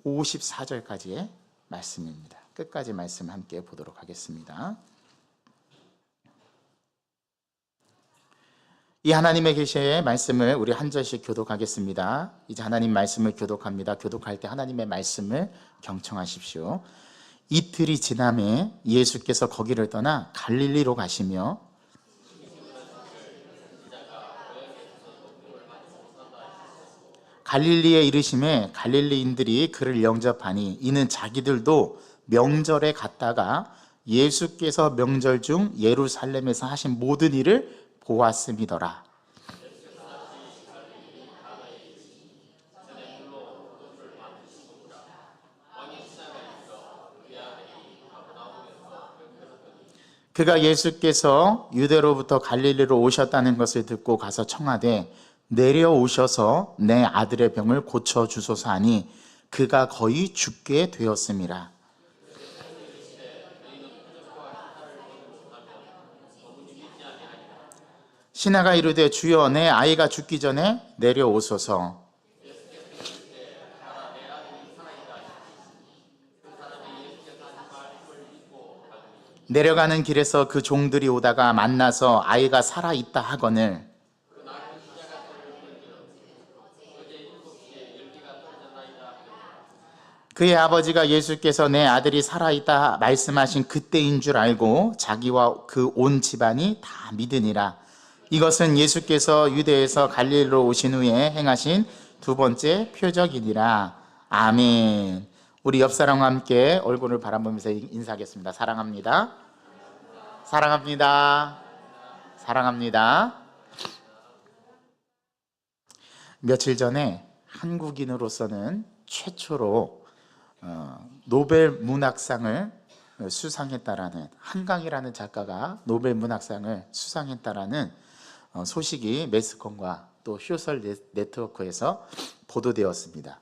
54절까지의 말씀입니다. 끝까지 말씀 함께 보도록 하겠습니다. 이 하나님의 계시의 말씀을 우리 한 절씩 교독하겠습니다. 이제 하나님 말씀을 교독합니다. 교독할 때 하나님의 말씀을 경청하십시오. 이틀이 지남에 예수께서 거기를 떠나 갈릴리로 가시며 갈릴리에 이르심에 갈릴리인들이 그를 영접하니 이는 자기들도 명절에 갔다가 예수께서 명절 중 예루살렘에서 하신 모든 일을 보았음이더라. 그가 예수께서 유대로부터 갈릴리로 오셨다는 것을 듣고 가서 청하되 내려오셔서 내 아들의 병을 고쳐주소서 하니 그가 거의 죽게 되었음이라. 신하가 이르되 주여 내 아이가 죽기 전에 내려오소서. 내려가는 길에서 그 종들이 오다가 만나서 아이가 살아있다 하거늘 그의 아버지가 예수께서 내 아들이 살아있다 말씀하신 그때인 줄 알고 자기와 그 온 집안이 다 믿으니라. 이것은 예수께서 유대에서 갈릴리로 오신 후에 행하신 두 번째 표적이니라. 아멘. 우리 옆 사람과 함께 얼굴을 바라보면서 인사하겠습니다. 사랑합니다. 사랑합니다. 사랑합니다. 며칠 전에 한국인으로서는 최초로 노벨 문학상을 수상했다라는, 한강이라는 작가가 노벨 문학상을 수상했다라는 소식이 매스컴과 또 소셜 네트워크에서 보도되었습니다.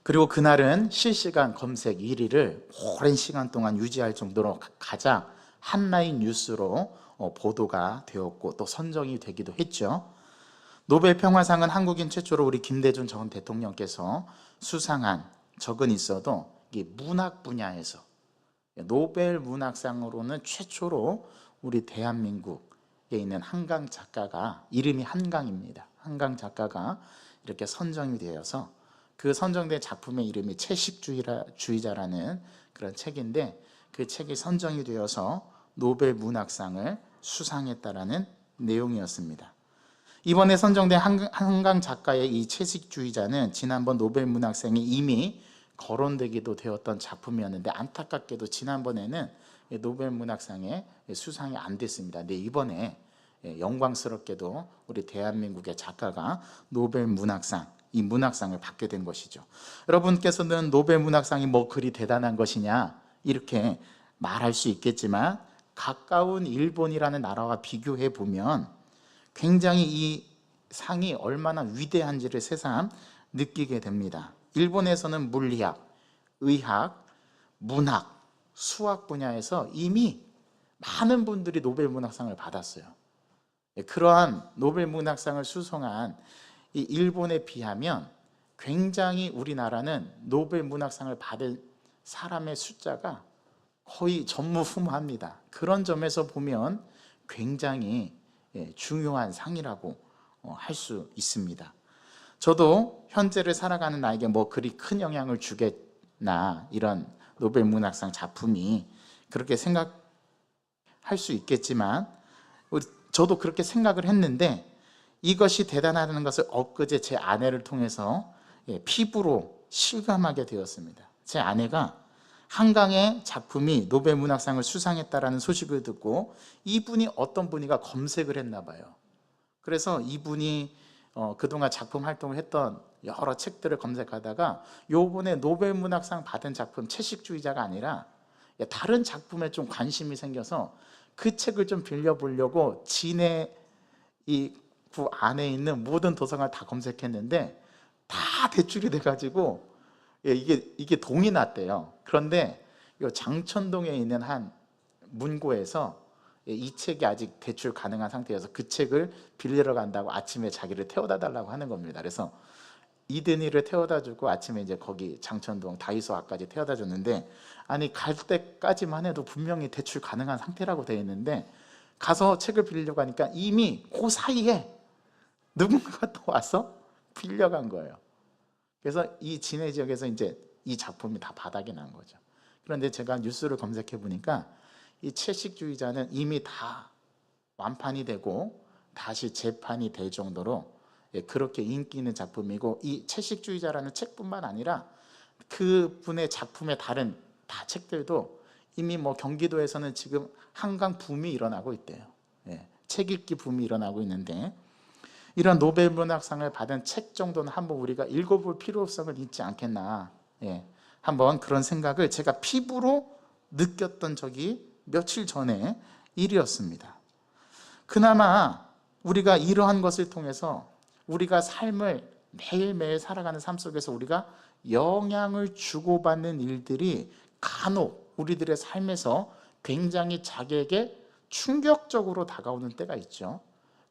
그리고 그날은 실시간 검색 1위를 오랜 시간 동안 유지할 정도로 가장 핫라인 뉴스로 보도가 되었고 또 선정이 되기도 했죠. 노벨 평화상은 한국인 최초로 우리 김대중 전 대통령께서 수상한 적은 있어도 이게 문학 분야에서 노벨 문학상으로는 최초로 우리 대한민국에 있는 한강 작가가, 이름이 한강입니다. 한강 작가가 이렇게 선정이 되어서 그 선정된 작품의 이름이 채식주의자라는 그런 책인데 그 책이 선정이 되어서 노벨 문학상을 수상했다라는 내용이었습니다. 이번에 선정된 한강 작가의 이 채식주의자는 지난번 노벨 문학상에 이미 거론되기도 되었던 작품이었는데 안타깝게도 지난번에는 노벨 문학상에 수상이 안 됐습니다. 근데 이번에 영광스럽게도 우리 대한민국의 작가가 노벨 문학상, 이 문학상을 받게 된 것이죠. 여러분께서는 노벨 문학상이 뭐 그리 대단한 것이냐 이렇게 말할 수 있겠지만 가까운 일본이라는 나라와 비교해 보면 굉장히 이 상이 얼마나 위대한지를 새삼 느끼게 됩니다. 일본에서는 물리학, 의학, 문학, 수학 분야에서 이미 많은 분들이 노벨 문학상을 받았어요. 그러한 노벨 문학상을 수상한 이 일본에 비하면 굉장히 우리나라는 노벨 문학상을 받을 사람의 숫자가 거의 전무후무합니다. 그런 점에서 보면 굉장히 중요한 상이라고 할 수 있습니다. 저도 현재를 살아가는 나에게 뭐 그리 큰 영향을 주겠나, 이런 노벨 문학상 작품이 그렇게 생각할 수 있겠지만 저도 그렇게 생각을 했는데 이것이 대단하다는 것을 엊그제 제 아내를 통해서 피부로 실감하게 되었습니다. 제 아내가 한강의 작품이 노벨 문학상을 수상했다라는 소식을 듣고 이분이 어떤 분이가 검색을 했나 봐요. 그래서 이분이 그동안 작품 활동을 했던 여러 책들을 검색하다가 요번에 노벨 문학상 받은 작품 채식주의자가 아니라 다른 작품에 좀 관심이 생겨서 그 책을 좀 빌려보려고 진해 이 구 안에 있는 모든 도서관을 다 검색했는데 다 대출이 돼가지고 이게 동이 났대요. 그런데 이 장천동에 있는 한 문고에서 이 책이 아직 대출 가능한 상태여서 그 책을 빌리러 간다고 아침에 자기를 태워다 달라고 하는 겁니다. 그래서 이든이를 태워다 주고 아침에 이제 거기 장천동 다이소 앞까지 태워다 줬는데, 아니 갈 때까지만 해도 분명히 대출 가능한 상태라고 되어 있는데 가서 책을 빌리려고 하니까 이미 그 사이에 누군가가 또 와서 빌려간 거예요. 그래서 이 진해 지역에서 이제 이 작품이 다 바닥이 난 거죠. 그런데 제가 뉴스를 검색해 보니까 이 채식주의자는 이미 다 완판이 되고 다시 재판이 될 정도로 그렇게 인기 있는 작품이고, 이 채식주의자라는 책뿐만 아니라 그분의 작품의 다른 다 책들도 이미 뭐 경기도에서는 지금 한강 붐이 일어나고 있대요. 책 읽기 붐이 일어나고 있는데, 이런 노벨 문학상을 받은 책 정도는 한번 우리가 읽어볼 필요성을 있지 않겠나, 한번 그런 생각을 제가 피부로 느꼈던 적이 며칠 전에 일이었습니다. 그나마 우리가 이러한 것을 통해서 우리가 삶을 매일매일 살아가는 삶 속에서 우리가 영향을 주고받는 일들이 간혹 우리들의 삶에서 굉장히 자기에게 충격적으로 다가오는 때가 있죠.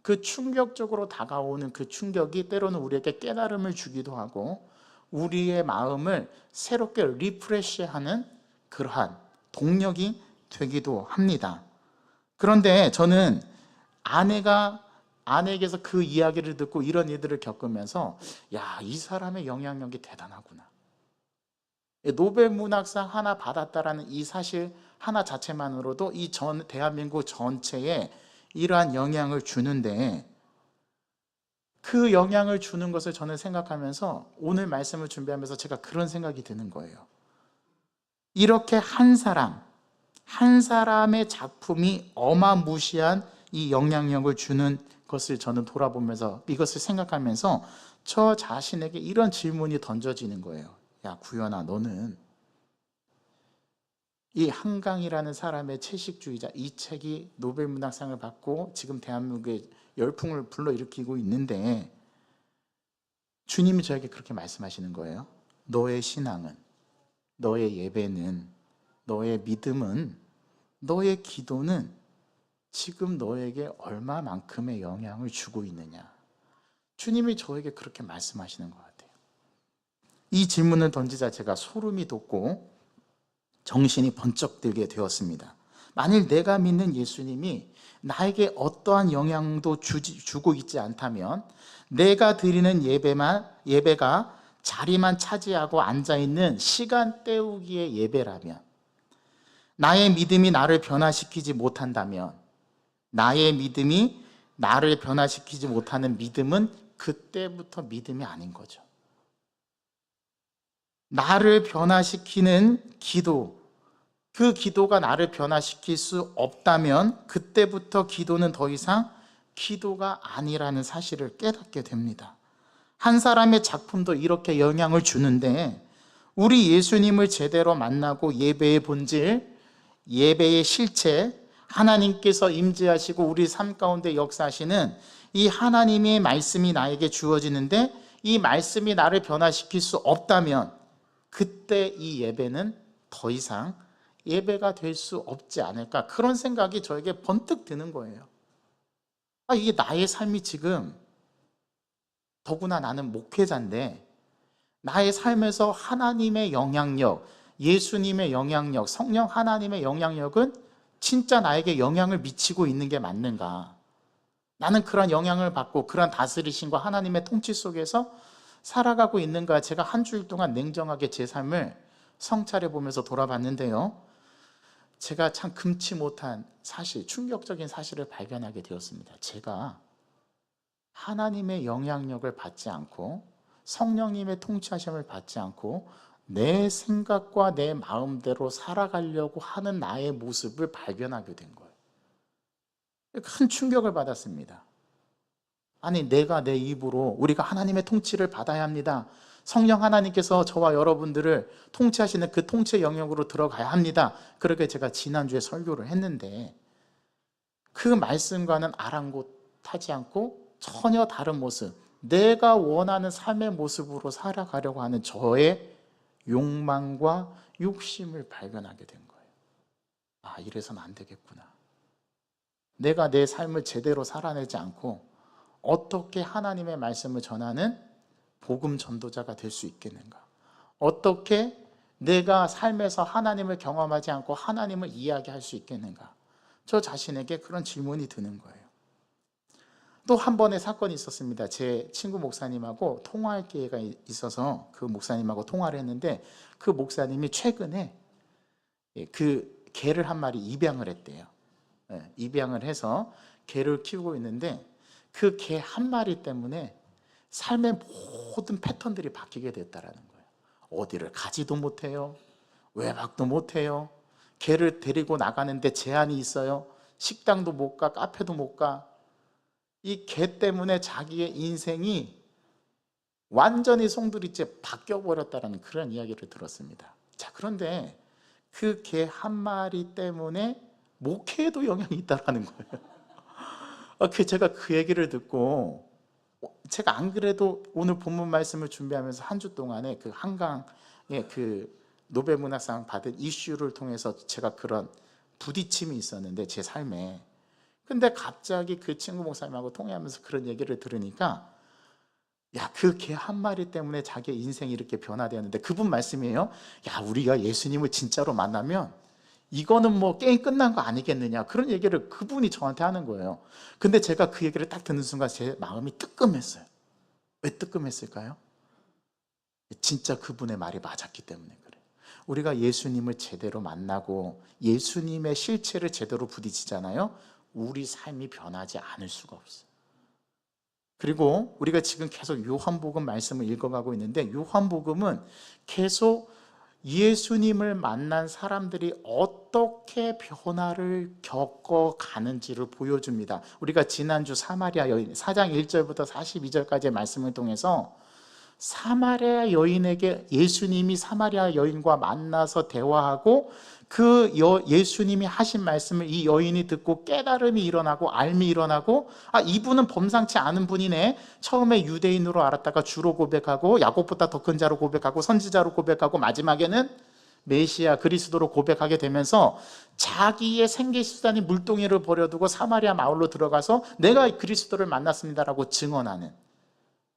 그 충격적으로 다가오는 그 충격이 때로는 우리에게 깨달음을 주기도 하고 우리의 마음을 새롭게 리프레시하는 그러한 동력이 되기도 합니다. 그런데 저는 아내에게서 그 이야기를 듣고 이런 일들을 겪으면서, 야, 이 사람의 영향력이 대단하구나. 노벨 문학상 하나 받았다라는 이 사실 하나 자체만으로도 이 대한민국 전체에 이러한 영향을 주는데, 그 영향을 주는 것을 저는 생각하면서 오늘 말씀을 준비하면서 제가 그런 생각이 드는 거예요. 이렇게 한 사람의 작품이 어마무시한 이 영향력을 주는 것을 저는 돌아보면서 이것을 생각하면서 저 자신에게 이런 질문이 던져지는 거예요. 야, 구현아, 너는 이 한강이라는 사람의 채식주의자, 이 책이 노벨 문학상을 받고 지금 대한민국에 열풍을 불러일으키고 있는데 주님이 저에게 그렇게 말씀하시는 거예요. 너의 신앙은, 너의 예배는, 너의 믿음은, 너의 기도는 지금 너에게 얼마만큼의 영향을 주고 있느냐. 주님이 저에게 그렇게 말씀하시는 것 같아요. 이 질문을 던지자 제가 소름이 돋고 정신이 번쩍 들게 되었습니다. 만일 내가 믿는 예수님이 나에게 어떠한 영향도 주고 있지 않다면, 내가 드리는 예배가 자리만 차지하고 앉아있는 시간 때우기의 예배라면, 나의 믿음이 나를 변화시키지 못한다면, 나의 믿음이 나를 변화시키지 못하는 믿음은 그때부터 믿음이 아닌 거죠. 나를 변화시키는 기도, 그 기도가 나를 변화시킬 수 없다면 그때부터 기도는 더 이상 기도가 아니라는 사실을 깨닫게 됩니다. 한 사람의 작품도 이렇게 영향을 주는데, 우리 예수님을 제대로 만나고 예배의 본질, 예배의 실체, 하나님께서 임재하시고 우리 삶 가운데 역사하시는 이 하나님의 말씀이 나에게 주어지는데, 이 말씀이 나를 변화시킬 수 없다면 그때 이 예배는 더 이상 예배가 될 수 없지 않을까, 그런 생각이 저에게 번뜩 드는 거예요. 이게 나의 삶이 지금, 더구나 나는 목회자인데 나의 삶에서 하나님의 영향력, 예수님의 영향력, 성령 하나님의 영향력은 진짜 나에게 영향을 미치고 있는 게 맞는가? 나는 그런 영향을 받고 그런 다스리심과 하나님의 통치 속에서 살아가고 있는가? 제가 한 주일 동안 냉정하게 제 삶을 성찰해 보면서 돌아봤는데요, 제가 참 금치 못한 사실, 충격적인 사실을 발견하게 되었습니다. 제가 하나님의 영향력을 받지 않고 성령님의 통치하심을 받지 않고 내 생각과 내 마음대로 살아가려고 하는 나의 모습을 발견하게 된 거예요. 큰 충격을 받았습니다. 아니, 내가 내 입으로 우리가 하나님의 통치를 받아야 합니다, 성령 하나님께서 저와 여러분들을 통치하시는 그 통치의 영역으로 들어가야 합니다, 그렇게 제가 지난주에 설교를 했는데, 그 말씀과는 아랑곳하지 않고 전혀 다른 모습, 내가 원하는 삶의 모습으로 살아가려고 하는 저의 욕망과 욕심을 발견하게 된 거예요. 이래서는 안 되겠구나. 내가 내 삶을 제대로 살아내지 않고 어떻게 하나님의 말씀을 전하는 복음 전도자가 될 수 있겠는가? 어떻게 내가 삶에서 하나님을 경험하지 않고 하나님을 이야기할 수 있겠는가? 저 자신에게 그런 질문이 드는 거예요. 또 한 번의 사건이 있었습니다. 제 친구 목사님하고 통화할 기회가 있어서 그 목사님하고 통화를 했는데, 그 목사님이 최근에 그 개를 한 마리 입양을 했대요. 입양을 해서 개를 키우고 있는데, 그 개 한 마리 때문에 삶의 모든 패턴들이 바뀌게 됐다라는 거예요. 어디를 가지도 못해요. 외박도 못해요. 개를 데리고 나가는데 제한이 있어요. 식당도 못 가, 카페도 못 가. 이 개 때문에 자기의 인생이 완전히 송두리째 바뀌어버렸다는 그런 이야기를 들었습니다. 자, 그런데 그 개 한 마리 때문에 목회에도 영향이 있다는 거예요. 제가 그 얘기를 듣고, 제가 안 그래도 오늘 본문 말씀을 준비하면서 한 주 동안에 그 한강의 그 노벨문학상 받은 이슈를 통해서 제가 그런 부딪힘이 있었는데, 제 삶에. 근데 갑자기 그 친구 목사님하고 통화하면서 그런 얘기를 들으니까, 야, 그 개 한 마리 때문에 자기의 인생이 이렇게 변화되었는데, 그분 말씀이에요. 야, 우리가 예수님을 진짜로 만나면 이거는 뭐 게임 끝난 거 아니겠느냐, 그런 얘기를 그분이 저한테 하는 거예요. 근데 제가 그 얘기를 딱 듣는 순간 제 마음이 뜨끔했어요. 왜 뜨끔했을까요? 진짜 그분의 말이 맞았기 때문에 그래요. 우리가 예수님을 제대로 만나고 예수님의 실체를 제대로 부딪히잖아요. 우리 삶이 변하지 않을 수가 없어요. 그리고 우리가 지금 계속 요한복음 말씀을 읽어가고 있는데, 요한복음은 계속 예수님을 만난 사람들이 어떻게 변화를 겪어가는지를 보여줍니다. 우리가 지난주 사마리아 여인 4장 1절부터 42절까지의 말씀을 통해서 사마리아 여인에게 예수님이 사마리아 여인과 만나서 대화하고, 그 예수님이 하신 말씀을 이 여인이 듣고 깨달음이 일어나고 알미 일어나고, 아, 이분은 범상치 않은 분이네. 처음에 유대인으로 알았다가 주로 고백하고, 야곱보다 더 큰 자로 고백하고, 선지자로 고백하고, 마지막에는 메시아 그리스도로 고백하게 되면서 자기의 생계수단인 물동이를 버려두고 사마리아 마을로 들어가서 내가 그리스도를 만났습니다라고 증언하는,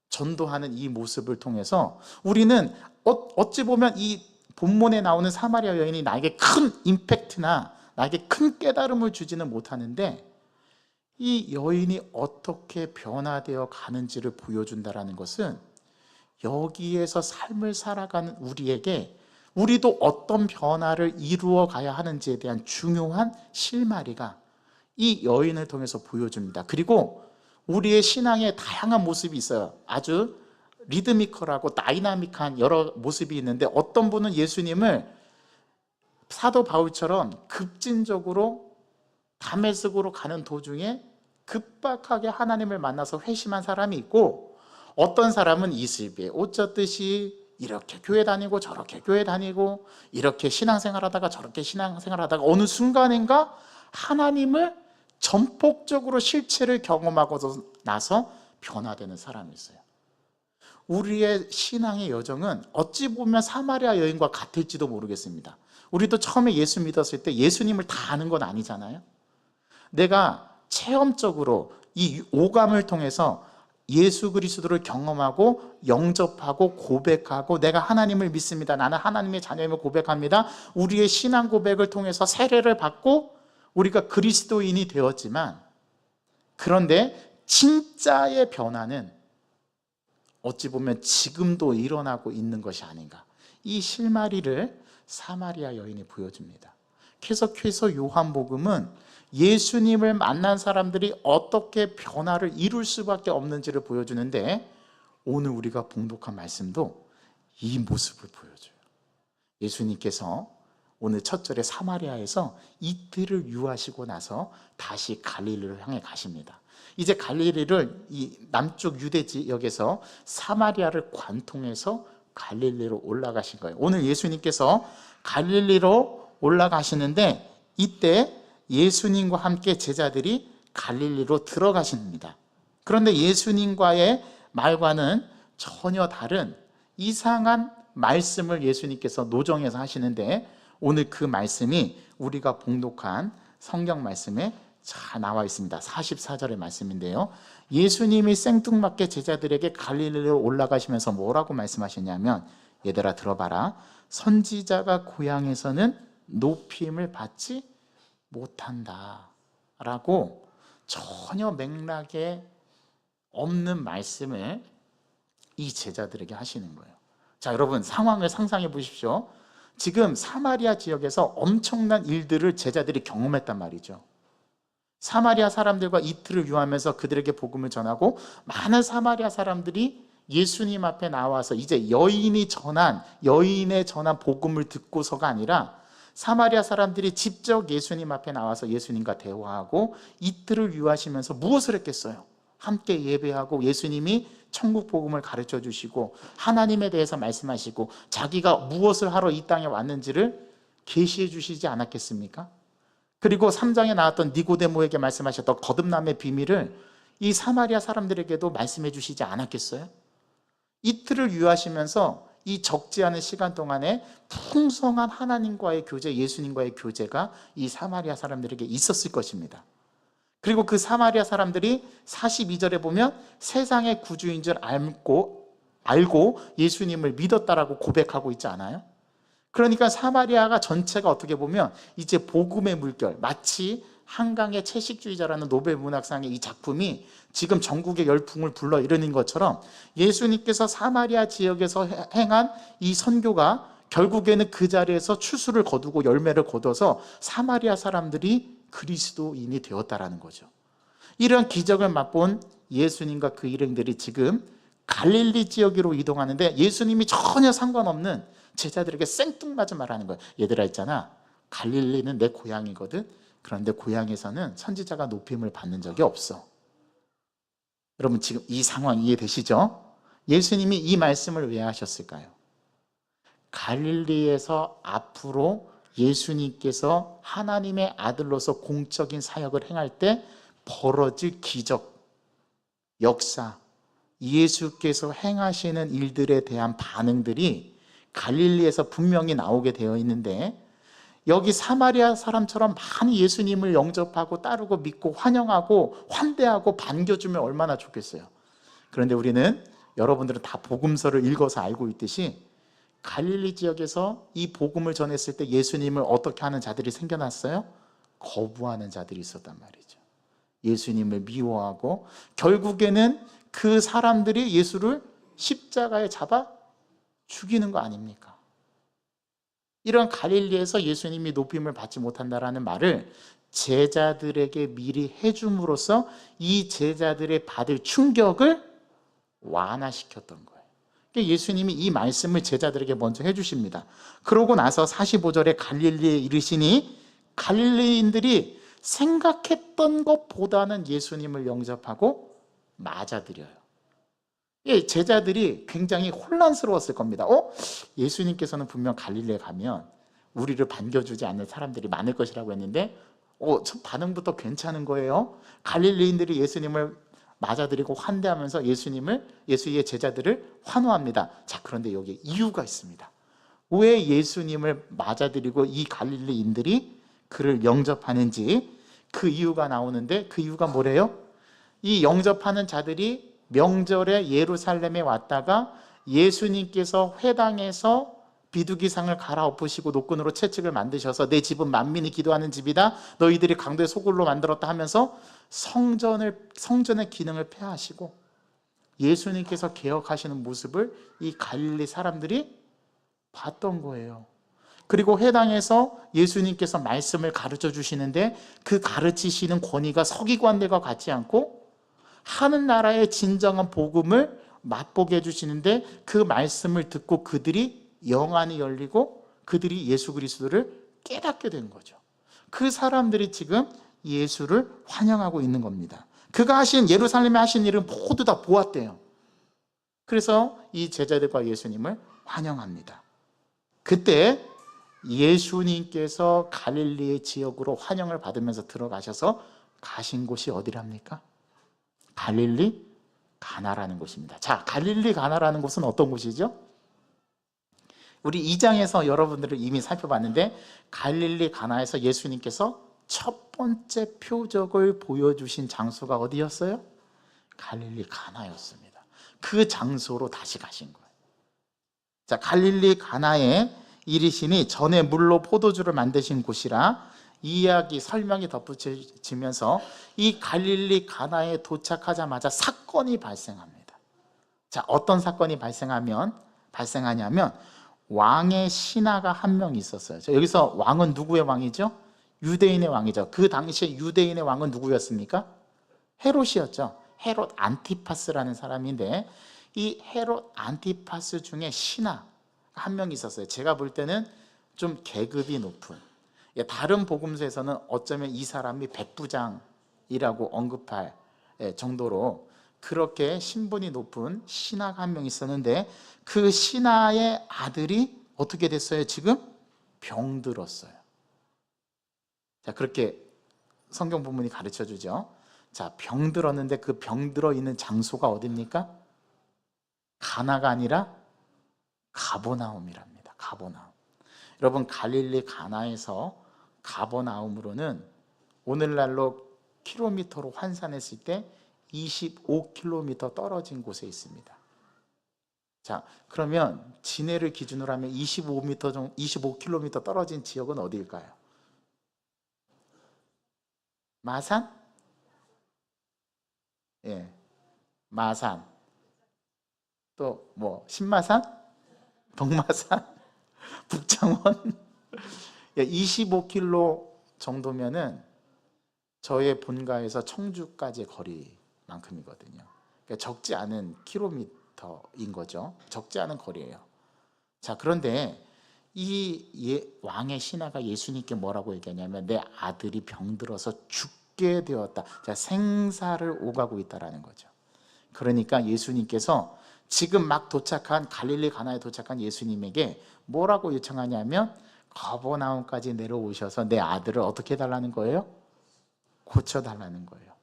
전도하는 이 모습을 통해서 우리는 어찌 보면 이 본문에 나오는 사마리아 여인이 나에게 큰 임팩트나 나에게 큰 깨달음을 주지는 못하는데, 이 여인이 어떻게 변화되어 가는지를 보여준다는 것은 여기에서 삶을 살아가는 우리에게 우리도 어떤 변화를 이루어 가야 하는지에 대한 중요한 실마리가 이 여인을 통해서 보여줍니다. 그리고 우리의 신앙에 다양한 모습이 있어요. 아주 리드미컬하고 다이나믹한 여러 모습이 있는데, 어떤 분은 예수님을 사도 바울처럼 급진적으로 다메섹으로 가는 도중에 급박하게 하나님을 만나서 회심한 사람이 있고, 어떤 사람은 이슬비에 옷 젖듯이 이렇게 교회 다니고 저렇게 교회 다니고, 이렇게 신앙생활하다가 저렇게 신앙생활하다가 어느 순간인가 하나님을 전폭적으로 실체를 경험하고 나서 변화되는 사람이 있어요. 우리의 신앙의 여정은 어찌 보면 사마리아 여인과 같을지도 모르겠습니다. 우리도 처음에 예수 믿었을 때 예수님을 다 아는 건 아니잖아요. 내가 체험적으로 이 오감을 통해서 예수 그리스도를 경험하고 영접하고 고백하고, 내가 하나님을 믿습니다, 나는 하나님의 자녀임을 고백합니다, 우리의 신앙 고백을 통해서 세례를 받고 우리가 그리스도인이 되었지만, 그런데 진짜의 변화는 어찌 보면 지금도 일어나고 있는 것이 아닌가, 이 실마리를 사마리아 여인이 보여줍니다. 계속해서 요한복음은 예수님을 만난 사람들이 어떻게 변화를 이룰 수밖에 없는지를 보여주는데, 오늘 우리가 봉독한 말씀도 이 모습을 보여줘요. 예수님께서 오늘 첫 절에 사마리아에서 이틀을 유하시고 나서 다시 갈릴리를 향해 가십니다. 이제 갈릴리를 이 남쪽 유대 지역에서 사마리아를 관통해서 갈릴리로 올라가신 거예요. 오늘 예수님께서 갈릴리로 올라가시는데, 이때 예수님과 함께 제자들이 갈릴리로 들어가십니다. 그런데 예수님과의 말과는 전혀 다른 이상한 말씀을 예수님께서 노정해서 하시는데, 오늘 그 말씀이 우리가 봉독한 성경 말씀의 자, 나와 있습니다. 44절의 말씀인데요. 예수님이 생뚱맞게 제자들에게 갈릴리로 올라가시면서 뭐라고 말씀하셨냐면, 얘들아 들어봐라. 선지자가 고향에서는 높임을 받지 못한다 라고 전혀 맥락에 없는 말씀을 이 제자들에게 하시는 거예요. 자, 여러분 상황을 상상해 보십시오. 지금 사마리아 지역에서 엄청난 일들을 제자들이 경험했단 말이죠. 사마리아 사람들과 이틀을 유하면서 그들에게 복음을 전하고, 많은 사마리아 사람들이 예수님 앞에 나와서 이제 여인의 전한 복음을 듣고서가 아니라 사마리아 사람들이 직접 예수님 앞에 나와서 예수님과 대화하고 이틀을 유하시면서 무엇을 했겠어요? 함께 예배하고 예수님이 천국 복음을 가르쳐 주시고 하나님에 대해서 말씀하시고 자기가 무엇을 하러 이 땅에 왔는지를 계시해 주시지 않았겠습니까? 그리고 3장에 나왔던 니고데모에게 말씀하셨던 거듭남의 비밀을 이 사마리아 사람들에게도 말씀해 주시지 않았겠어요? 이틀을 유하시면서 이 적지 않은 시간 동안에 풍성한 하나님과의 교제, 예수님과의 교제가 이 사마리아 사람들에게 있었을 것입니다. 그리고 그 사마리아 사람들이 42절에 보면 세상의 구주인 줄 알고 예수님을 믿었다라고 고백하고 있지 않아요? 그러니까 사마리아가 전체가 어떻게 보면 이제 복음의 물결, 마치 한강의 채식주의자라는 노벨 문학상의 이 작품이 지금 전국의 열풍을 불러일으키는 것처럼 예수님께서 사마리아 지역에서 행한 이 선교가 결국에는 그 자리에서 추수를 거두고 열매를 거둬서 사마리아 사람들이 그리스도인이 되었다라는 거죠. 이런 기적을 맛본 예수님과 그 일행들이 지금 갈릴리 지역으로 이동하는데 예수님이 전혀 상관없는 제자들에게 생뚱맞은 말하는 거예요. 얘들아 있잖아, 갈릴리는 내 고향이거든. 그런데 고향에서는 선지자가 높임을 받는 적이 없어. 여러분 지금 이 상황 이해되시죠? 예수님이 이 말씀을 왜 하셨을까요? 갈릴리에서 앞으로 예수님께서 하나님의 아들로서 공적인 사역을 행할 때 벌어질 기적, 역사, 예수께서 행하시는 일들에 대한 반응들이 갈릴리에서 분명히 나오게 되어 있는데, 여기 사마리아 사람처럼 많이 예수님을 영접하고 따르고 믿고 환영하고 환대하고 반겨주면 얼마나 좋겠어요. 그런데 우리는, 여러분들은 다 복음서를 읽어서 알고 있듯이 갈릴리 지역에서 이 복음을 전했을 때 예수님을 어떻게 하는 자들이 생겨났어요? 거부하는 자들이 있었단 말이죠. 예수님을 미워하고 결국에는 그 사람들이 예수를 십자가에 잡아 죽이는 거 아닙니까? 이런 갈릴리에서 예수님이 높임을 받지 못한다라는 말을 제자들에게 미리 해줌으로써 이 제자들의 받을 충격을 완화시켰던 거예요. 그러니까 예수님이 이 말씀을 제자들에게 먼저 해주십니다. 그러고 나서 45절에 갈릴리에 이르시니 갈릴리인들이 생각했던 것보다는 예수님을 영접하고 맞아들여요. 제자들이 굉장히 혼란스러웠을 겁니다. 예수님께서는 분명 갈릴리에 가면 우리를 반겨주지 않는 사람들이 많을 것이라고 했는데 첫 반응부터 괜찮은 거예요. 갈릴리인들이 예수님을 맞아들이고 환대하면서 예수의 제자들을 환호합니다. 자, 그런데 여기에 이유가 있습니다. 왜 예수님을 맞아들이고 이 갈릴리인들이 그를 영접하는지 그 이유가 나오는데, 그 이유가 뭐래요? 이 영접하는 자들이 명절에 예루살렘에 왔다가 예수님께서 회당에서 비두기상을 갈아엎으시고 노끈으로 채찍을 만드셔서 내 집은 만민이 기도하는 집이다, 너희들이 강도의 소굴로 만들었다 하면서 성전의 기능을 폐하시고 예수님께서 개혁하시는 모습을 이 갈릴리 사람들이 봤던 거예요. 그리고 회당에서 예수님께서 말씀을 가르쳐 주시는데 그 가르치시는 권위가 서기관들과 같지 않고 하는 나라의 진정한 복음을 맛보게 해주시는데, 그 말씀을 듣고 그들이 영안이 열리고 그들이 예수 그리스도를 깨닫게 된 거죠. 그 사람들이 지금 예수를 환영하고 있는 겁니다. 그가 하신, 예루살렘에 하신 일은 모두 다 보았대요. 그래서 이 제자들과 예수님을 환영합니다. 그때 예수님께서 갈릴리의 지역으로 환영을 받으면서 들어가셔서 가신 곳이 어디랍니까? 갈릴리 가나라는 곳입니다. 자, 갈릴리 가나라는 곳은 어떤 곳이죠? 우리 2장에서 여러분들을 이미 살펴봤는데 갈릴리 가나에서 예수님께서 첫 번째 표적을 보여주신 장소가 어디였어요? 갈릴리 가나였습니다. 그 장소로 다시 가신 거예요. 자, 갈릴리 가나에 이르시니 전에 물로 포도주를 만드신 곳이라 이 이야기 설명이 덧붙여지면서 이 갈릴리 가나에 도착하자마자 사건이 발생합니다. 자, 어떤 사건이 발생하냐면 왕의 신하가 한 명 있었어요. 자, 여기서 왕은 누구의 왕이죠? 유대인의 왕이죠. 그 당시에 유대인의 왕은 누구였습니까? 헤롯이었죠. 헤롯 안티파스라는 사람인데 이 헤롯 안티파스 중에 신하 한 명 있었어요. 제가 볼 때는 좀 계급이 높은, 다른 복음서에서는 어쩌면 이 사람이 백부장이라고 언급할 정도로 그렇게 신분이 높은 신하가 한 명 있었는데 그 신하의 아들이 어떻게 됐어요? 지금 병들었어요. 자, 그렇게 성경 본문이 가르쳐 주죠. 자, 병들었는데 그 병들어 있는 장소가 어디입니까? 가나가 아니라 가버나움이랍니다. 가버나움. 여러분, 갈릴리 가나에서 가버나움으로는 오늘날로 킬로미터로 환산했을 때 25km 떨어진 곳에 있습니다. 자, 그러면 진해를 기준으로 하면 25km 떨어진 지역은 어디일까요? 마산? 예, 마산. 또 뭐 신마산? 동마산? 북창원? 25km 정도면은 저의 본가에서 청주까지의 거리만큼이거든요. 그러니까 적지 않은 킬로미터인 거죠. 적지 않은 거리예요. 자, 그런데 이 왕의 신하가 예수님께 뭐라고 얘기하냐면 내 아들이 병들어서 죽게 되었다. 자, 생사를 오가고 있다라는 거죠. 그러니까 예수님께서 지금 막 도착한 갈릴리 가나에 도착한 예수님에게 뭐라고 요청하냐면 가버나움까지 내려오셔서 내 아들을 어떻게 해달라는 거예요? 고쳐달라는 거예요.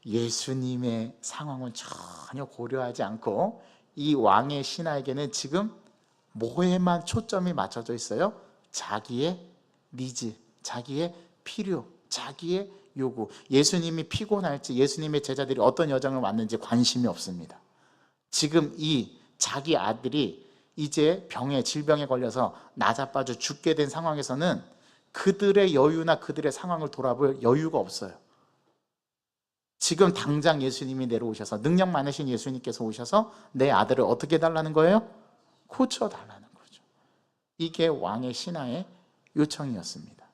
예수님의 상황은 전혀 고려하지 않고 이 왕의 신하에게는 지금 뭐에만 초점이 맞춰져 있어요? 자기의 니즈, 자기의 필요, 자기의 요구. 예수님이 피곤할지, 예수님의 제자들이 어떤 여정을 왔는지 관심이 없습니다. 지금 이 자기 아들이 이제 질병에 걸려서 나자빠져 죽게 된 상황에서는 그들의 여유나 그들의 상황을 돌아볼 여유가 없어요. 지금 당장 예수님이 내려오셔서, 능력 많으신 예수님께서 오셔서 내 아들을 어떻게 해달라는 거예요? 고쳐달라는 거죠. 이게 왕의 신하의 요청이었습니다.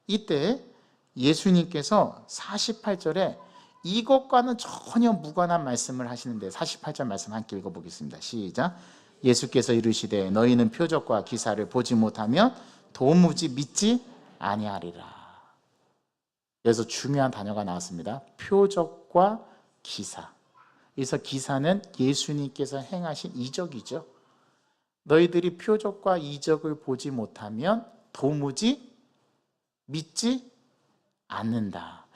이때 예수님께서 48절에 이것과는 전혀 무관한 말씀을 하시는데 48절 말씀 함께 읽어보겠습니다. 시작. 예수께서 이르시되 너희는 표적과 기사를 보지 못하면 도무지 믿지 아니하리라. 그래서 중요한 단어가 나왔습니다. 표적과 기사. 그래서 기사는 예수님께서 행하신 이적이죠. 너희들이 표적과 이적을 보지 못하면 도무지 믿지 않는다.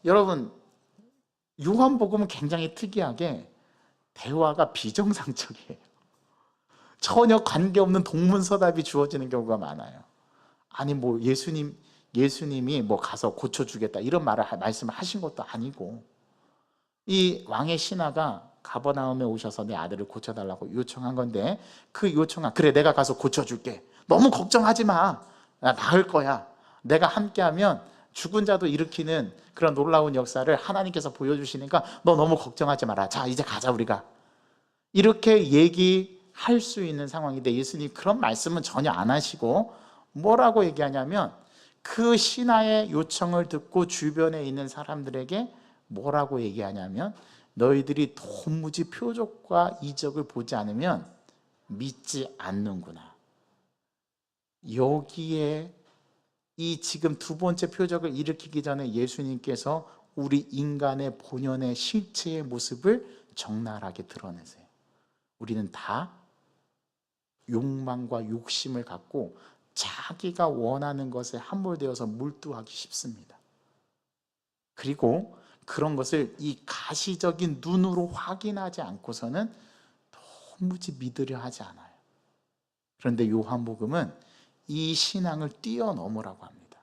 여러분, 요한복음은 굉장히 특이하게 대화가 비정상적이에요. 전혀 관계없는 동문서답이 주어지는 경우가 많아요. 아니 뭐 예수님이 뭐 가서 고쳐주겠다 이런 말씀을 하신 것도 아니고, 이 왕의 신하가 가버나움에 오셔서 내 아들을 고쳐달라고 요청한 건데 그 요청한, 그래 내가 가서 고쳐줄게, 너무 걱정하지 마, 나 나을 거야, 내가 함께하면 죽은 자도 일으키는 그런 놀라운 역사를 하나님께서 보여주시니까 너 너무 걱정하지 마라, 자 이제 가자 우리가, 이렇게 얘기할 수 있는 상황인데 예수님 그런 말씀은 전혀 안 하시고 뭐라고 얘기하냐면 그 신하의 요청을 듣고 주변에 있는 사람들에게 뭐라고 얘기하냐면 너희들이 도무지 표적과 이적을 보지 않으면 믿지 않는구나. 여기에 이 지금 두 번째 표적을 일으키기 전에 예수님께서 우리 인간의 본연의 실체의 모습을 적나라하게 드러내세요. 우리는 다 욕망과 욕심을 갖고 자기가 원하는 것에 함몰되어서 몰두하기 쉽습니다. 그리고 그런 것을 이 가시적인 눈으로 확인하지 않고서는 도무지 믿으려 하지 않아요. 그런데 요한복음은 이 신앙을 뛰어넘으라고 합니다.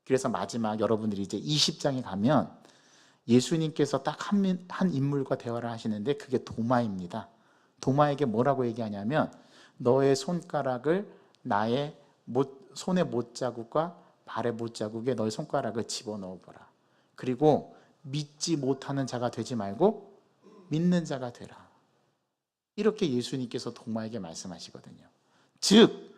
그래서 마지막 여러분들이 이제 20장에 가면 예수님께서 딱 한 인물과 대화를 하시는데 그게 도마입니다. 도마에게 뭐라고 얘기하냐면 너의 손가락을 나의 손의 못자국과 발의 못자국에 너의 손가락을 집어넣어보라. 그리고 믿지 못하는 자가 되지 말고 믿는 자가 되라. 이렇게 예수님께서 도마에게 말씀하시거든요. 즉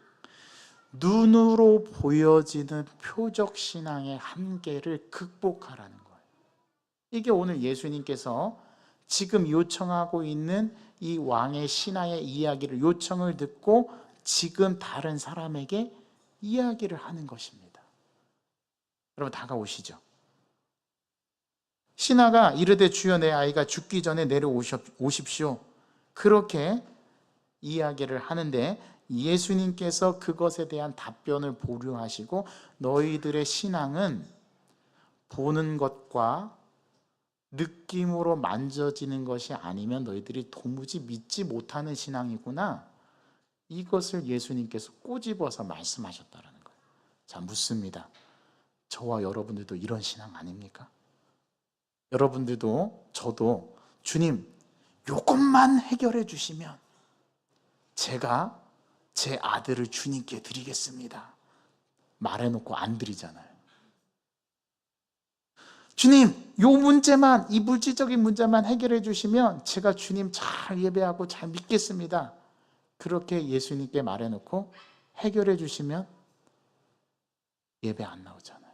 눈으로 보여지는 표적 신앙의 한계를 극복하라는 거예요. 이게 오늘 예수님께서 지금 요청하고 있는 이 왕의 신하의 이야기를 요청을 듣고 지금 다른 사람에게 이야기를 하는 것입니다. 여러분 다가오시죠. 신하가 이르되 주여 내 아이가 죽기 전에 내려오십시오. 그렇게 이야기를 하는데 예수님께서 그것에 대한 답변을 보류하시고 너희들의 신앙은 보는 것과 느낌으로 만져지는 것이 아니면 너희들이 도무지 믿지 못하는 신앙이구나. 이것을 예수님께서 꼬집어서 말씀하셨다는 거예요. 자, 묻습니다. 저와 여러분들도 이런 신앙 아닙니까? 여러분들도 저도 주님 이것만 해결해 주시면 제가 제 아들을 주님께 드리겠습니다. 말해놓고 안 드리잖아요. 주님, 이 문제만, 이 물질적인 문제만 해결해 주시면 제가 주님 잘 예배하고 잘 믿겠습니다. 그렇게 예수님께 말해놓고 해결해 주시면 예배 안 나오잖아요.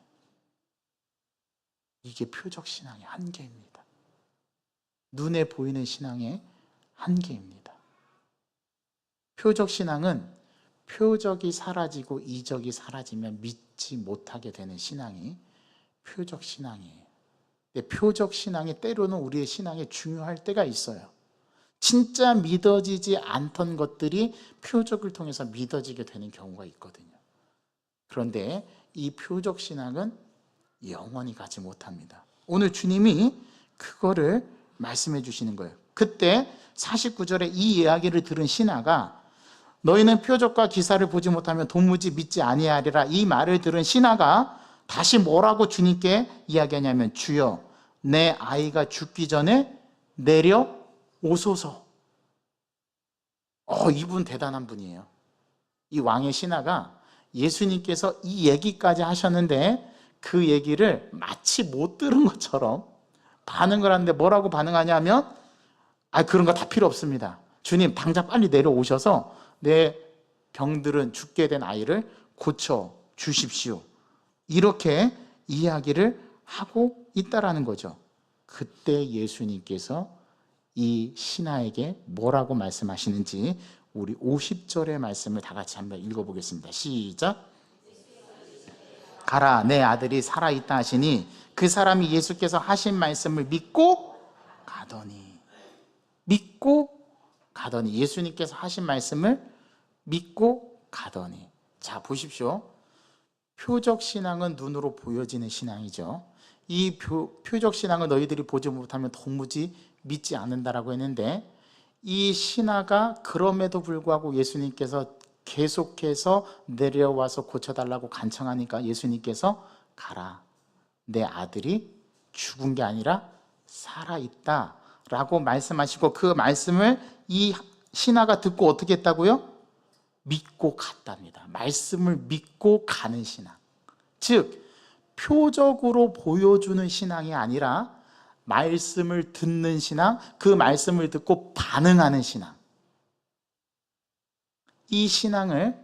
이게 표적 신앙의 한계입니다. 눈에 보이는 신앙의 한계입니다. 표적 신앙은 표적이 사라지고 이적이 사라지면 믿지 못하게 되는 신앙이 표적 신앙이에요. 근데 표적 신앙이 때로는 우리의 신앙에 중요할 때가 있어요. 진짜 믿어지지 않던 것들이 표적을 통해서 믿어지게 되는 경우가 있거든요. 그런데 이 표적 신앙은 영원히 가지 못합니다. 오늘 주님이 그거를 말씀해 주시는 거예요. 그때 49절에 이 이야기를 들은 신하가 너희는 표적과 기사를 보지 못하면 도무지 믿지 아니하리라. 이 말을 들은 신하가 다시 뭐라고 주님께 이야기하냐면 주여 내 아이가 죽기 전에 내려오소서. 이분 대단한 분이에요. 이 왕의 신하가 예수님께서 이 얘기까지 하셨는데 그 얘기를 마치 못 들은 것처럼 반응을 하는데 뭐라고 반응하냐면 그런 거 다 필요 없습니다. 주님 당장 빨리 내려오셔서 내 병들은 죽게 된 아이를 고쳐 주십시오. 이렇게 이야기를 하고 있다라는 거죠. 그때 예수님께서 이 신하에게 뭐라고 말씀하시는지 우리 50절의 말씀을 다 같이 한번 읽어보겠습니다. 시작. 가라 내 아들이 살아있다 하시니 그 사람이 예수께서 하신 말씀을 믿고 가더니 예수님께서 하신 말씀을 믿고 가더니. 자 보십시오. 표적 신앙은 눈으로 보여지는 신앙이죠. 이 표적 신앙을 너희들이 보지 못하면 도무지 믿지 않는다라고 했는데 이 신하가 그럼에도 불구하고 예수님께서 계속해서 내려와서 고쳐달라고 간청하니까 예수님께서 가라 내 아들이 죽은 게 아니라 살아있다 라고 말씀하시고 그 말씀을 이 신하가 듣고 어떻게 했다고요? 믿고 갔답니다. 말씀을 믿고 가는 신앙. 즉 표적으로 보여주는 신앙이 아니라 말씀을 듣는 신앙, 그 말씀을 듣고 반응하는 신앙. 이 신앙을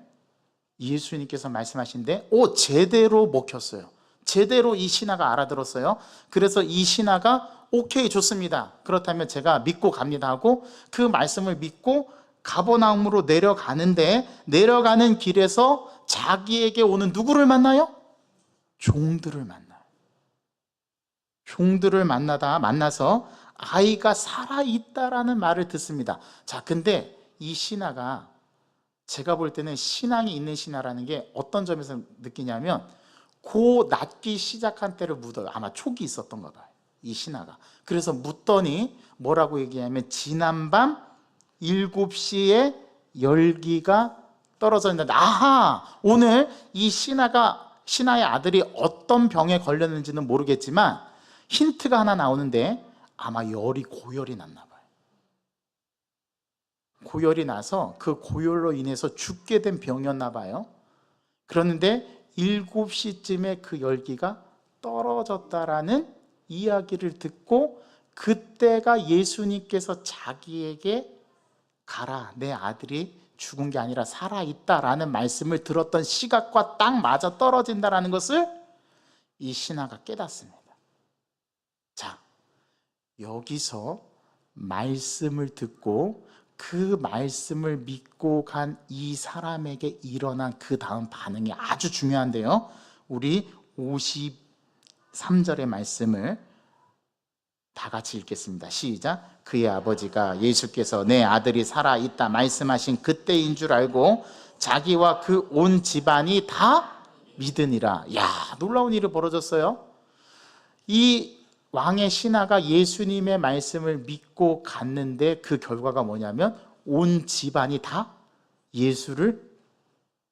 예수님께서 말씀하신데 제대로 먹혔어요. 제대로 이 신하가 알아들었어요. 그래서 이 신하가 오케이 좋습니다. 그렇다면 제가 믿고 갑니다 하고 그 말씀을 믿고 가버나움으로 내려가는데 내려가는 길에서 자기에게 오는 누구를 만나요? 종들을 만나요. 종들을 만나서 아이가 살아있다라는 말을 듣습니다. 자, 근데 이 신하가 제가 볼 때는 신앙이 있는 신하라는 게 어떤 점에서 느끼냐면 낫기 시작한 때를 묻어요. 아마 촉이 있었던가 봐요. 이 신하가. 그래서 묻더니 뭐라고 얘기하면 지난밤 7시에 열기가 떨어져 있는데 오늘 이 신하가 신하의 아들이 어떤 병에 걸렸는지는 모르겠지만 힌트가 하나 나오는데 아마 고열이 났나 봐요. 고열이 나서 그 고열로 인해서 죽게 된 병이었나 봐요. 그런데 7시쯤에 그 열기가 떨어졌다라는 이야기를 듣고 그때가 예수님께서 자기에게 가라, 내 아들이 죽은 게 아니라 살아있다라는 말씀을 들었던 시각과 딱 맞아 떨어진다라는 것을 이 신하가 깨닫습니다. 자, 여기서 말씀을 듣고 그 말씀을 믿고 간 이 사람에게 일어난 그 다음 반응이 아주 중요한데요. 우리 53절의 말씀을 다 같이 읽겠습니다. 시작. 그의 아버지가 예수께서 내 아들이 살아있다 말씀하신 그때인 줄 알고 자기와 그 온 집안이 다 믿으니라. 야, 놀라운 일이 벌어졌어요. 이 왕의 신하가 예수님의 말씀을 믿고 갔는데 그 결과가 뭐냐면 온 집안이 다 예수를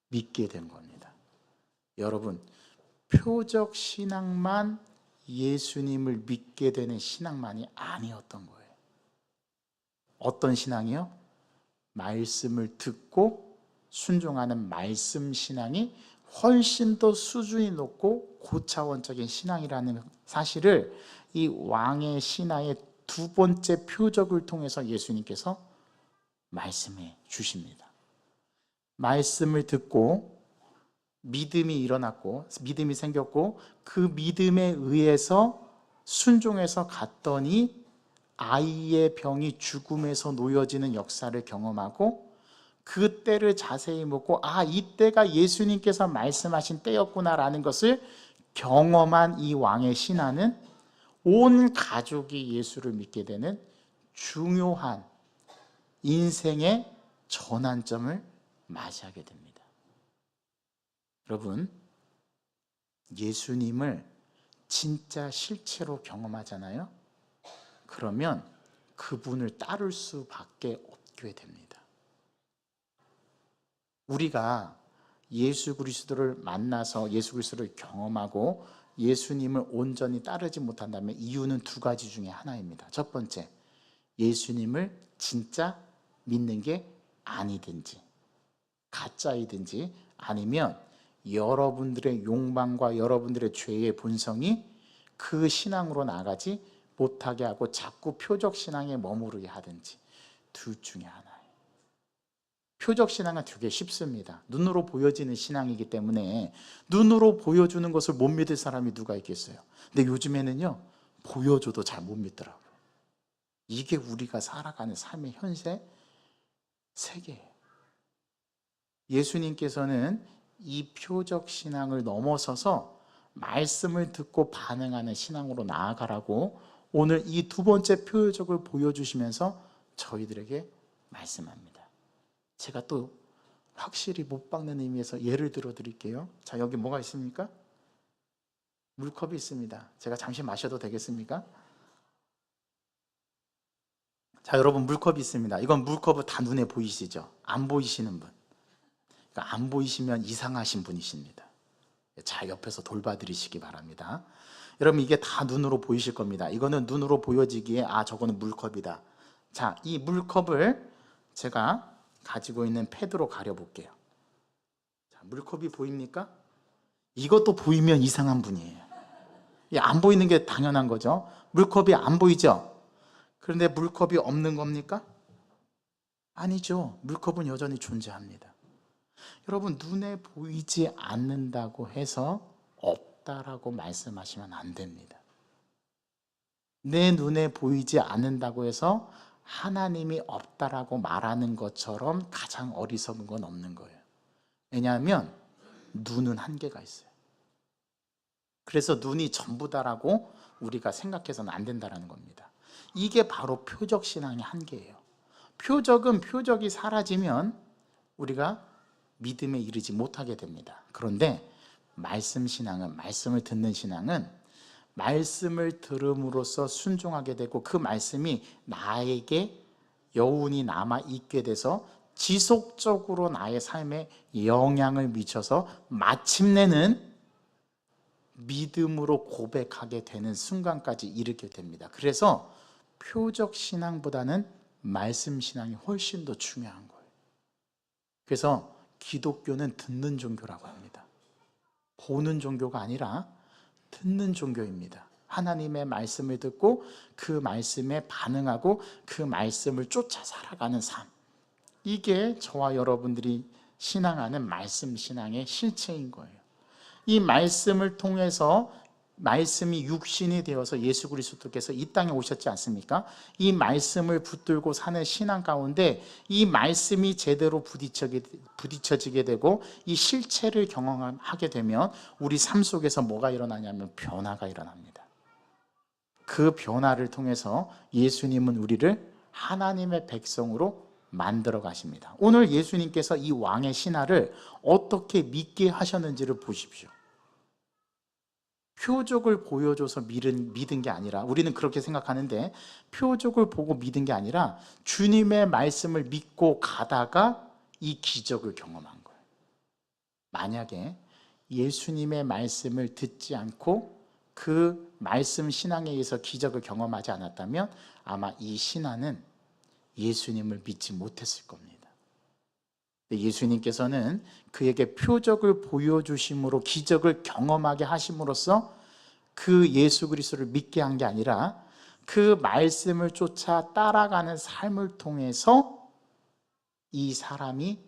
믿게 된 겁니다. 여러분, 표적 신앙만 예수님을 믿게 되는 신앙만이 아니었던 거예요. 어떤 신앙이요? 말씀을 듣고 순종하는 말씀 신앙이 훨씬 더 수준이 높고 고차원적인 신앙이라는 사실을 이 왕의 신하의 두 번째 표적을 통해서 예수님께서 말씀해 주십니다. 말씀을 듣고 믿음이 일어났고 믿음이 생겼고 그 믿음에 의해서 순종해서 갔더니 아이의 병이 죽음에서 놓여지는 역사를 경험하고 그 때를 자세히 묻고 이때가 예수님께서 말씀하신 때였구나라는 것을 경험한 이 왕의 신하는 온 가족이 예수를 믿게 되는 중요한 인생의 전환점을 맞이하게 됩니다. 여러분, 예수님을 진짜 실체로 경험하잖아요. 그러면 그분을 따를 수밖에 없게 됩니다. 우리가 예수 그리스도를 만나서 예수 그리스도를 경험하고 예수님을 온전히 따르지 못한다면 이유는 두 가지 중에 하나입니다. 첫 번째, 예수님을 진짜 믿는 게 아니든지 가짜이든지 아니면 여러분들의 욕망과 여러분들의 죄의 본성이 그 신앙으로 나가지 못하게 하고 자꾸 표적 신앙에 머무르게 하든지 둘 중에 하나예요. 표적 신앙은 되게 쉽습니다. 눈으로 보여지는 신앙이기 때문에 눈으로 보여주는 것을 못 믿을 사람이 누가 있겠어요. 근데 요즘에는요, 보여줘도 잘 못 믿더라고요. 이게 우리가 살아가는 삶의 현세 세계예요. 예수님께서는 이 표적 신앙을 넘어서서 말씀을 듣고 반응하는 신앙으로 나아가라고 오늘 이 두 번째 표적을 보여주시면서 저희들에게 말씀합니다. 제가 또 확실히 못 박는 의미에서 예를 들어 드릴게요. 자, 여기 뭐가 있습니까? 물컵이 있습니다. 제가 잠시 마셔도 되겠습니까? 자, 여러분, 물컵이 있습니다. 이건 물컵은 다 눈에 보이시죠? 안 보이시는 분, 그러니까 안 보이시면 이상하신 분이십니다. 자, 옆에서 돌봐드리시기 바랍니다. 여러분, 이게 다 눈으로 보이실 겁니다. 이거는 눈으로 보여지기에 저거는 물컵이다. 자, 이 물컵을 제가 가지고 있는 패드로 가려볼게요. 자, 물컵이 보입니까? 이것도 보이면 이상한 분이에요. 안 보이는 게 당연한 거죠. 물컵이 안 보이죠? 그런데 물컵이 없는 겁니까? 아니죠. 물컵은 여전히 존재합니다. 여러분, 눈에 보이지 않는다고 해서 없다라고 말씀하시면 안 됩니다. 내 눈에 보이지 않는다고 해서 하나님이 없다라고 말하는 것처럼 가장 어리석은 건 없는 거예요. 왜냐하면 눈은 한계가 있어요. 그래서 눈이 전부다라고 우리가 생각해서는 안 된다라는 겁니다. 이게 바로 표적 신앙의 한계예요. 표적은 표적이 사라지면 우리가 믿음에 이르지 못하게 됩니다. 그런데 말씀 신앙은, 말씀을 듣는 신앙은 말씀을 들음으로써 순종하게 되고 그 말씀이 나에게 여운이 남아 있게 돼서 지속적으로 나의 삶에 영향을 미쳐서 마침내는 믿음으로 고백하게 되는 순간까지 이르게 됩니다. 그래서 표적 신앙보다는 말씀 신앙이 훨씬 더 중요한 거예요. 그래서 기독교는 듣는 종교라고 합니다. 보는 종교가 아니라 듣는 종교입니다. 하나님의 말씀을 듣고 그 말씀에 반응하고 그 말씀을 쫓아 살아가는 삶, 이게 저와 여러분들이 신앙하는 말씀 신앙의 실체인 거예요. 이 말씀을 통해서 말씀이 육신이 되어서 예수 그리스도께서 이 땅에 오셨지 않습니까? 이 말씀을 붙들고 사는 신앙 가운데 이 말씀이 제대로 부딪혀지게 되고 이 실체를 경험하게 되면 우리 삶 속에서 뭐가 일어나냐면 변화가 일어납니다. 그 변화를 통해서 예수님은 우리를 하나님의 백성으로 만들어 가십니다. 오늘 예수님께서 이 왕의 신하를 어떻게 믿게 하셨는지를 보십시오. 표적을 보여줘서 믿은 게 아니라, 우리는 그렇게 생각하는데 표적을 보고 믿은 게 아니라 주님의 말씀을 믿고 가다가 이 기적을 경험한 거예요. 만약에 예수님의 말씀을 듣지 않고 그 말씀 신앙에 의해서 기적을 경험하지 않았다면 아마 이 신하는 예수님을 믿지 못했을 겁니다. 예수님께서는 그에게 표적을 보여주심으로 기적을 경험하게 하심으로써 그 예수 그리스도를 믿게 한 게 아니라 그 말씀을 쫓아 따라가는 삶을 통해서 이 사람이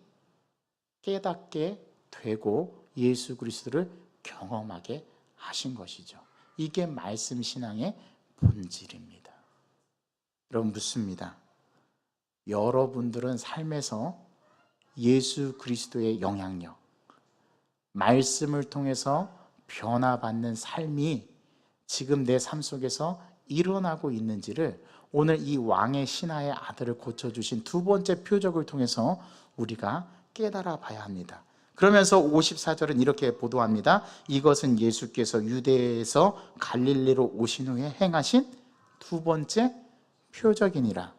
깨닫게 되고 예수 그리스도를 경험하게 하신 것이죠. 이게 말씀 신앙의 본질입니다. 여러분, 묻습니다. 여러분들은 삶에서 예수 그리스도의 영향력, 말씀을 통해서 변화받는 삶이 지금 내 삶 속에서 일어나고 있는지를 오늘 이 왕의 신하의 아들을 고쳐주신 두 번째 표적을 통해서 우리가 깨달아 봐야 합니다. 그러면서 54절은 이렇게 보도합니다. 이것은 예수께서 유대에서 갈릴리로 오신 후에 행하신 두 번째 표적이니라.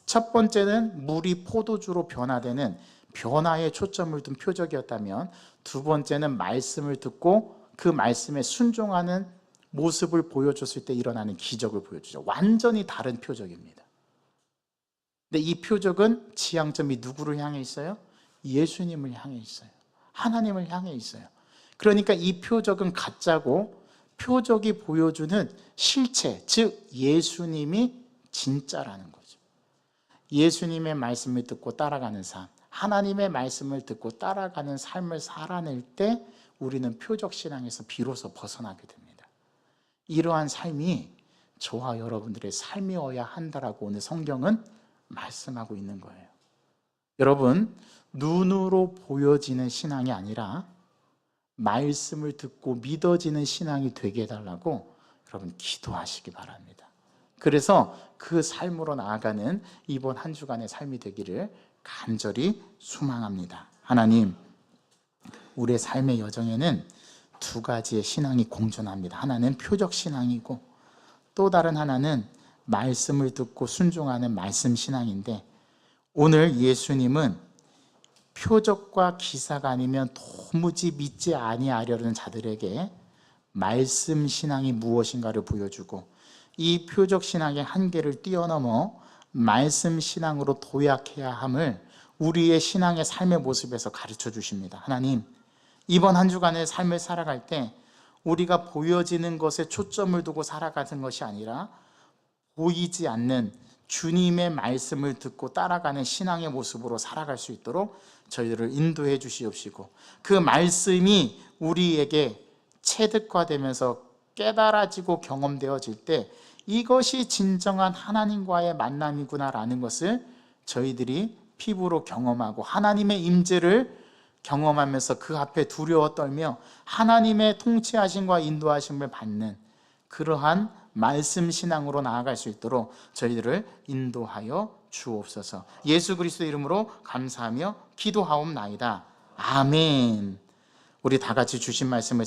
첫 번째는 물이 포도주로 변화되는 변화에 초점을 둔 표적이었다면, 두 번째는 말씀을 듣고 그 말씀에 순종하는 모습을 보여줬을 때 일어나는 기적을 보여주죠. 완전히 다른 표적입니다. 근데 이 표적은 지향점이 누구를 향해 있어요? 예수님을 향해 있어요. 하나님을 향해 있어요. 그러니까 이 표적은 가짜고 표적이 보여주는 실체, 즉 예수님이 진짜라는 거죠. 예수님의 말씀을 듣고 따라가는 삶, 하나님의 말씀을 듣고 따라가는 삶을 살아낼 때 우리는 표적 신앙에서 비로소 벗어나게 됩니다. 이러한 삶이 저와 여러분들의 삶이어야 한다라고 오늘 성경은 말씀하고 있는 거예요. 여러분, 눈으로 보여지는 신앙이 아니라 말씀을 듣고 믿어지는 신앙이 되게 해달라고 여러분 기도하시기 바랍니다. 그래서 그 삶으로 나아가는 이번 한 주간의 삶이 되기를 간절히 소망합니다. 하나님, 우리의 삶의 여정에는 두 가지의 신앙이 공존합니다. 하나는 표적 신앙이고 또 다른 하나는 말씀을 듣고 순종하는 말씀 신앙인데, 오늘 예수님은 표적과 기사가 아니면 도무지 믿지 아니하려는 자들에게 말씀 신앙이 무엇인가를 보여주고 이 표적 신앙의 한계를 뛰어넘어 말씀 신앙으로 도약해야 함을 우리의 신앙의 삶의 모습에서 가르쳐 주십니다. 하나님, 이번 한 주간의 삶을 살아갈 때 우리가 보여지는 것에 초점을 두고 살아가는 것이 아니라 보이지 않는 주님의 말씀을 듣고 따라가는 신앙의 모습으로 살아갈 수 있도록 저희들을 인도해 주시옵시고, 그 말씀이 우리에게 체득화되면서 깨달아지고 경험되어질 때 이것이 진정한 하나님과의 만남이구나라는 것을 저희들이 피부로 경험하고 하나님의 임재를 경험하면서 그 앞에 두려워 떨며 하나님의 통치하심과 인도하심을 받는 그러한 말씀 신앙으로 나아갈 수 있도록 저희들을 인도하여 주옵소서. 예수 그리스도 이름으로 감사하며 기도하옵나이다. 아멘. 우리 다 같이 주신 말씀을